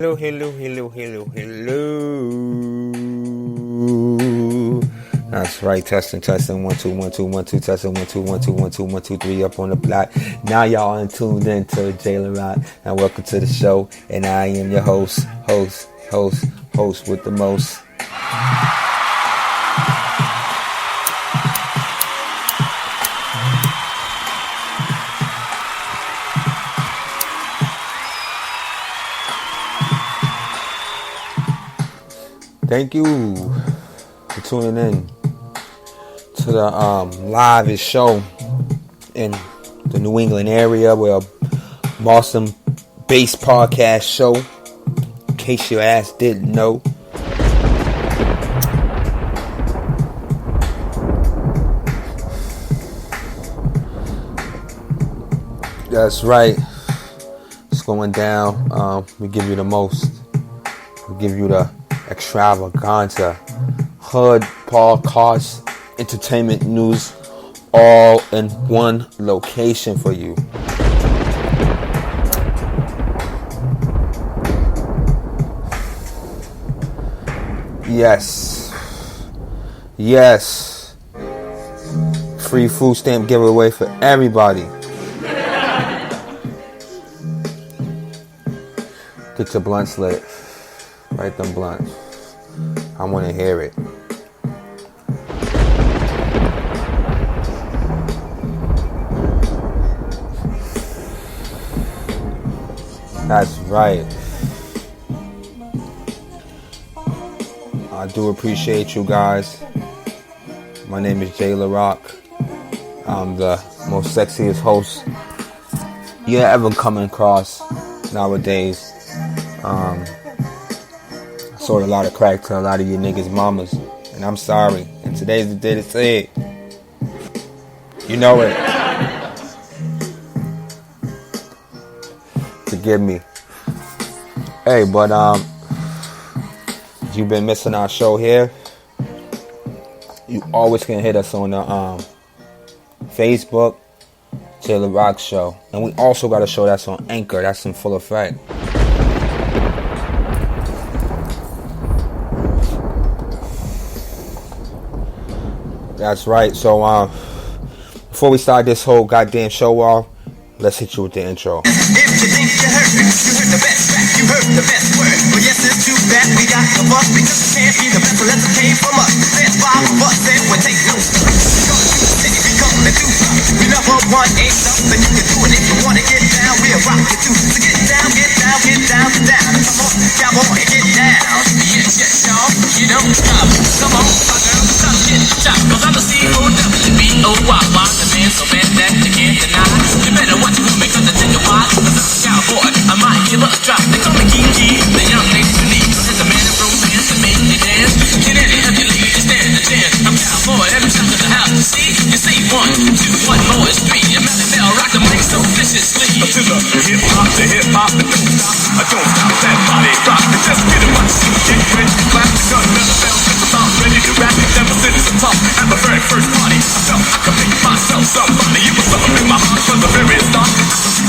Hello, hello, hello, hello, hello. That's right, testing, 1 2 1 2 1 2, testing 1 2 1 2 1 2 1 2 3 up on the block. Now y'all are tuned in to Jaylarock, and welcome to the show. And I am your host with the most. Thank you for tuning in to the live show in the New England area. We're a Boston-based podcast show, in case your ass didn't know. That's right. It's going down. We give you the most. We give you the extravaganza, hood, podcast, entertainment news, all in one location for you. Yes. Free food stamp giveaway for everybody. Get your blunts lit. Light them blunts. I want to hear it. That's right. I do appreciate you guys. My name is Jaylarock. I'm the most sexiest host you're ever coming across nowadays. I sold a lot of crack to a lot of you niggas' mamas, and I'm sorry. And today's the day to say it. You know it. Forgive me. Hey, but you've been missing our show here. You always can hit us on the Facebook, Jaylarock Show, and we also got a show that's on Anchor. That's in full effect. That's right. So, before we start this whole goddamn show off, let's hit you with the intro. If you think you heard the best rap, you heard the best word. Well, yes, it's too bad we got the bus because it can't be the best unless it came from us. There's 5 of us and we take no become the two. We number one ain't something you can do, and if you wanna get down, we'll rock you too. So get down. Come on, cowboy, and get down. Yes, y'all, you don't stop. Come on, my girl, stop getting shot. Cause I'm the C-O-W-B-O-Y. The man so bad that you can't deny. You better watch it coming, cause I tell you why. Cause I'm a cowboy, I might give up a drop. They call me Kiki, the young ladies you need. Cause it's a man of romance that make me dance. Get in it, heavy ladies, stand the chance. I'm cowboy, every time to the house. See, you say 1, 2, 1 more is 3. You melody bell, rock the mic so viciously. To the hip-hop, and don't stop. I don't stop that body rock. And just get it, watch you get ready to clap. The gun never fell, just about ready to rap. Never sit at the top. At the very first party, I felt I could make myself somebody. You was something in my heart from the very start.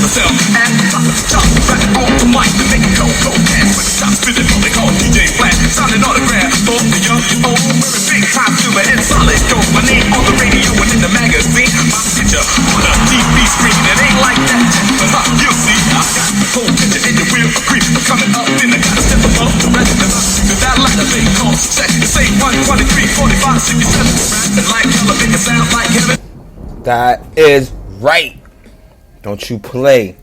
Myself and rock the top, right on the mic to make it go dance. When the top spinning, what they call DJ Flat. Signing autograph for the young and old. Wearing big time to my head solid gold. My name on the radio and in the magazine. My picture on a TV screen. It ain't like that, cause you'll see. I got the whole picture in the wheel of creep. Coming up, then I gotta step above the rest. Cause that like a thing called success. You say 1, 23, 45, 67. And like hell, make it sound like heaven. That is right. Don't you play,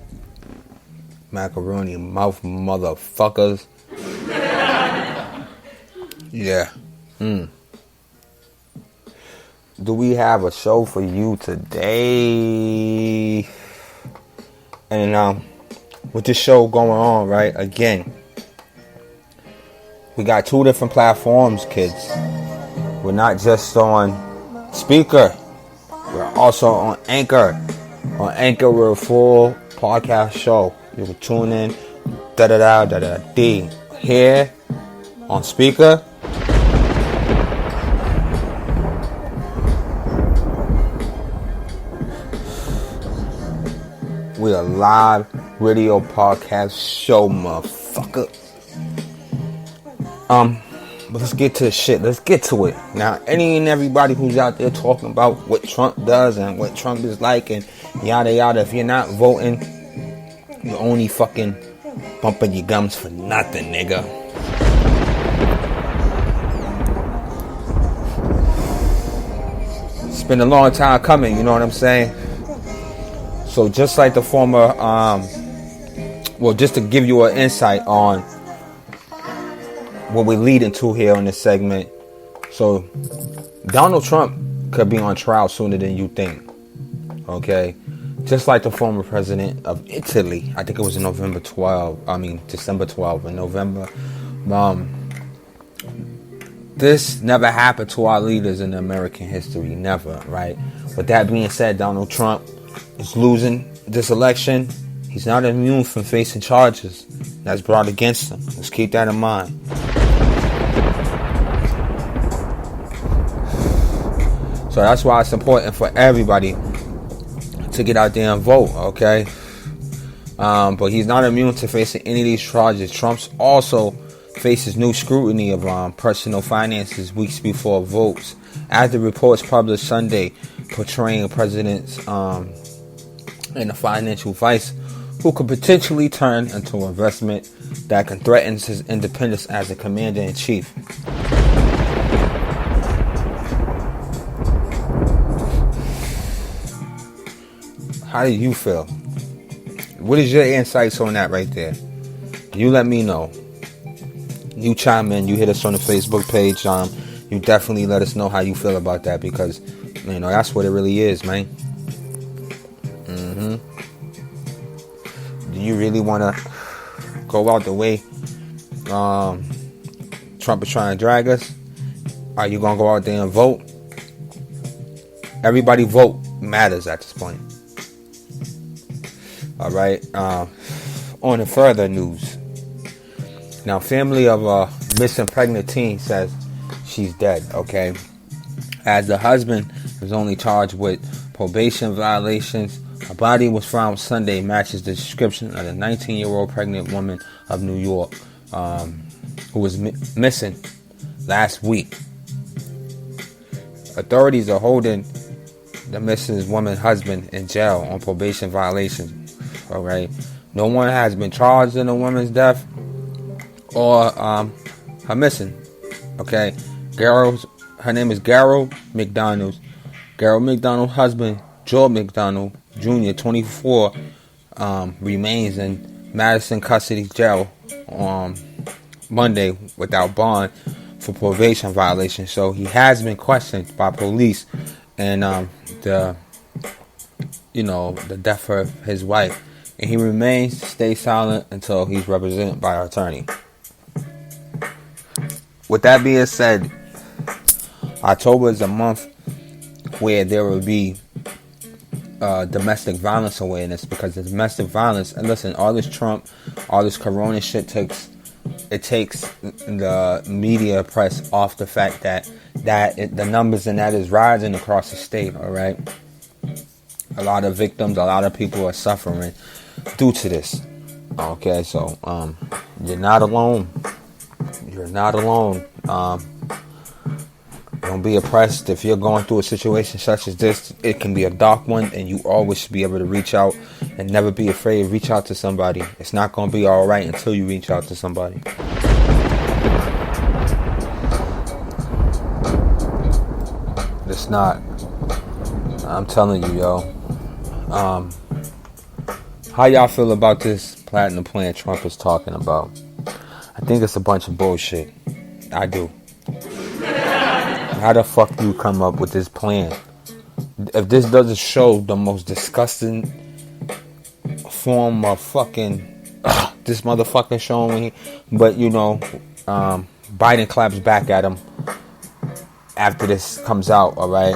macaroni mouth motherfuckers. Yeah. Do we have a show for you today? And with this show going on, right? Again, we got 2 different platforms, kids. We're not just on Speaker. We're also on Anchor. On Anchor, we're a full podcast show. You can tune in, da-da-da-da-da-D. Here, on Speaker, we a live radio podcast show, motherfucker. But let's get to the shit. Let's get to it. Now, any and everybody who's out there talking about what Trump does and what Trump is like and yada yada, if you're not voting, you're only fucking bumping your gums for nothing, nigga. It's been a long time coming, you know what I'm saying? So just like the former, just to give you an insight on what we're leading to here on this segment. So Donald Trump could be on trial sooner than you think. Okay? Just like the former president of Italy. I think it was December 12th in November. This never happened to our leaders in American history. Never, right? With that being said, Donald Trump is losing this election. He's not immune from facing charges that's brought against him. Let's keep that in mind. So that's why it's important for everybody to get out there and vote, okay? But he's not immune to facing any of these charges. Trump also faces new scrutiny of personal finances weeks before votes, as the reports published Sunday portraying presidents in a financial vice who could potentially turn into an investment that can threaten his independence as a commander-in-chief. How do you feel? What is your insights on that right there? You let me know. You chime in. You hit us on the Facebook page. You definitely let us know how you feel about that, because that's what it really is, man. Do you really want to go out the way Trump is trying to drag us? Are you gonna go out there and vote? Everybody vote matters at this point. All right. On to further news. Now, family of a missing pregnant teen says she's dead. Okay. As the husband was only charged with probation violations, her body was found Sunday, matches the description of the 19-year-old pregnant woman of New York, who was missing last week. Authorities are holding the missing woman's husband in jail on probation violations. All right. No one has been charged in the woman's death or her missing. Okay. Her name is Garrow McDonald. Garrow McDonald's husband, Joe McDonald Jr., 24, remains in Madison Custody Jail on Monday without bond for probation violation. So he has been questioned by police and the death of his wife. And he remains to stay silent until he's represented by an attorney. With that being said, October is a month where there will be domestic violence awareness, because the domestic violence, and listen, all this Trump, all this corona shit takes the media press off the fact that the numbers in that is rising across the state. All right, a lot of victims, a lot of people are suffering due to this. Okay, so you're not alone. You're not alone. Don't be oppressed. If you're going through a situation such as this, it can be a dark one, and you always should be able to reach out and never be afraid. Reach out to somebody. It's not going to be all right until you reach out to somebody. It's not. I'm telling you, yo. How y'all feel about this platinum plan Trump is talking about? I think it's a bunch of bullshit. I do. How the fuck do you come up with this plan? If this doesn't show the most disgusting form of fucking this motherfucker showing, but Biden claps back at him after this comes out. All right,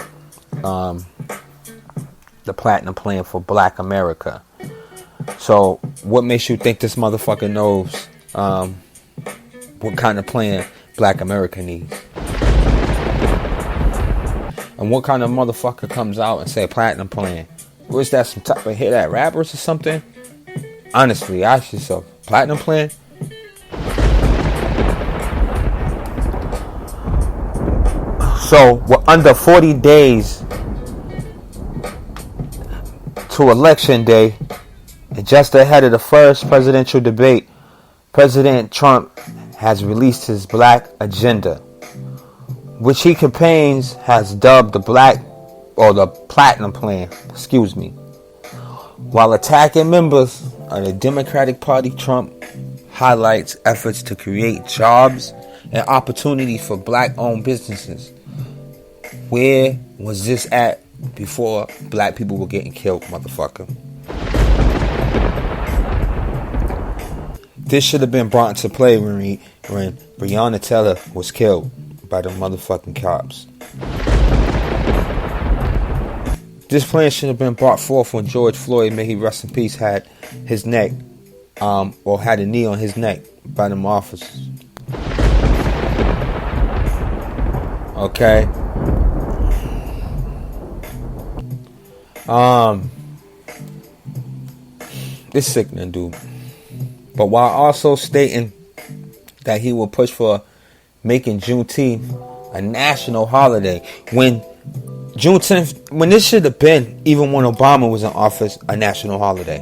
the platinum plan for Black America. So, what makes you think this motherfucker knows what kind of plan Black America needs? And what kind of motherfucker comes out and say platinum plan? Was that some type of hit at rappers or something? Honestly, ask yourself, platinum plan? So we're under 40 days to election day, and just ahead of the first presidential debate, President Trump has released his black agenda, which he campaigns has dubbed the platinum plan, While attacking members of the Democratic Party, Trump highlights efforts to create jobs and opportunities for black-owned businesses. Where was this at before black people were getting killed, motherfucker? This should have been brought into play when Breonna Taylor was killed by the motherfucking cops. This plan should have been brought forth when George Floyd, may he rest in peace, had his neck, or had a knee on his neck by them officers. Okay. It's sickening, dude. But while also stating that he will push for making Juneteenth a national holiday, when this should have been, even when Obama was in office, a national holiday.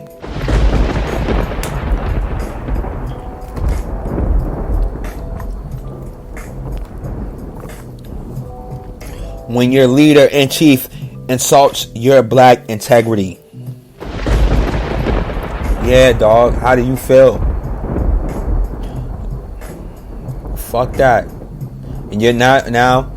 When your leader in chief insults your black integrity. Yeah, dog. How do you feel? Fuck that. And you're now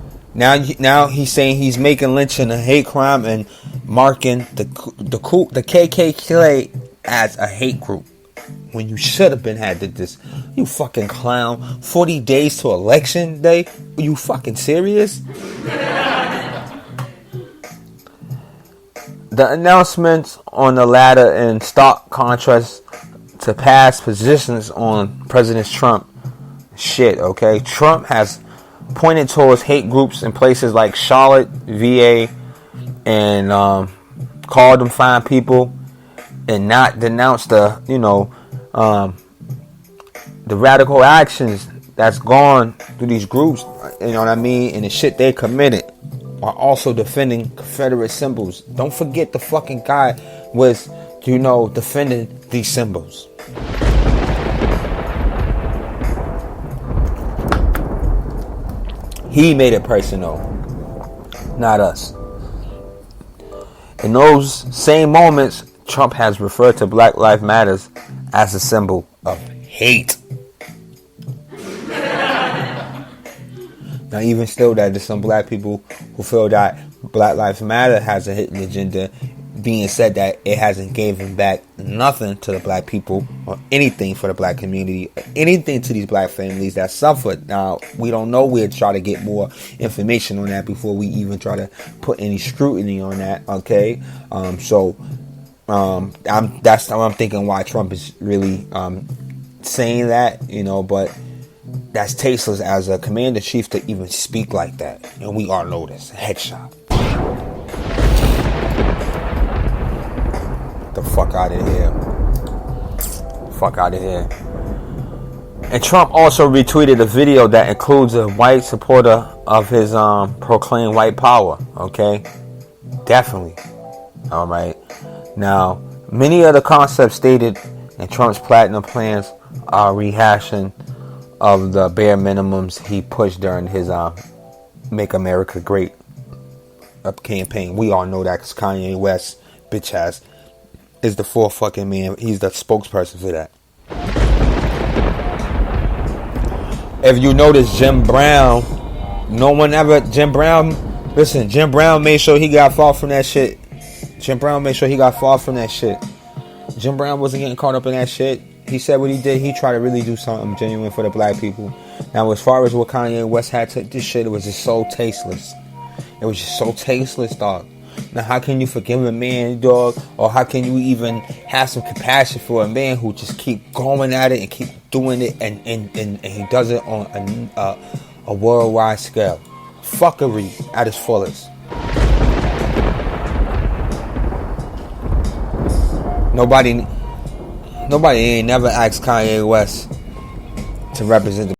he's saying he's making lynching a hate crime and marking the KKK as a hate group. When you should have been had this. You fucking clown. 40 days to election day? Are you fucking serious? The announcements on the latter in stark contrast to past positions on President Trump. Shit, okay? Trump has pointed towards hate groups in places like Charlotte, VA, and called them fine people, and not denounced the radical actions that's gone through these groups, you know what I mean, and the shit they committed, while also defending Confederate symbols. Don't forget the fucking guy was, defending these symbols. He made it personal, not us. In those same moments, Trump has referred to Black Lives Matter as a symbol of hate. Now, even still, that there's some black people who feel that Black Lives Matter has a hidden agenda, being said that it hasn't given back nothing to the black people or anything for the black community, or anything to these black families that suffered. Now, we don't know. We'll try to get more information on that before we even try to put any scrutiny on that, okay? That's how I'm thinking why Trump is really saying that, but that's tasteless as a commander-in-chief to even speak like that. And we all know this. Headshot. The fuck out of here. Fuck out of here. And Trump also retweeted a video that includes a white supporter of his proclaimed white power. Okay? Definitely. Alright. Now, many of the concepts stated in Trump's platinum plans are rehashing of the bare minimums he pushed during his Make America Great campaign. We all know that because Kanye West, bitch ass, is the fourth fucking man. He's the spokesperson for that. If you notice, Jim Brown made sure he got far from that shit. Jim Brown wasn't getting caught up in that shit. He said what he did. He tried to really do something genuine for the black people. Now, as far as what Kanye West had to this shit, it was just so tasteless. It was just so tasteless, dog. Now, how can you forgive a man, dog? Or how can you even have some compassion for a man who just keep going at it and keep doing it, and he does it on a worldwide scale? Fuckery at its fullest. Nobody ain't never asked Kanye West to represent the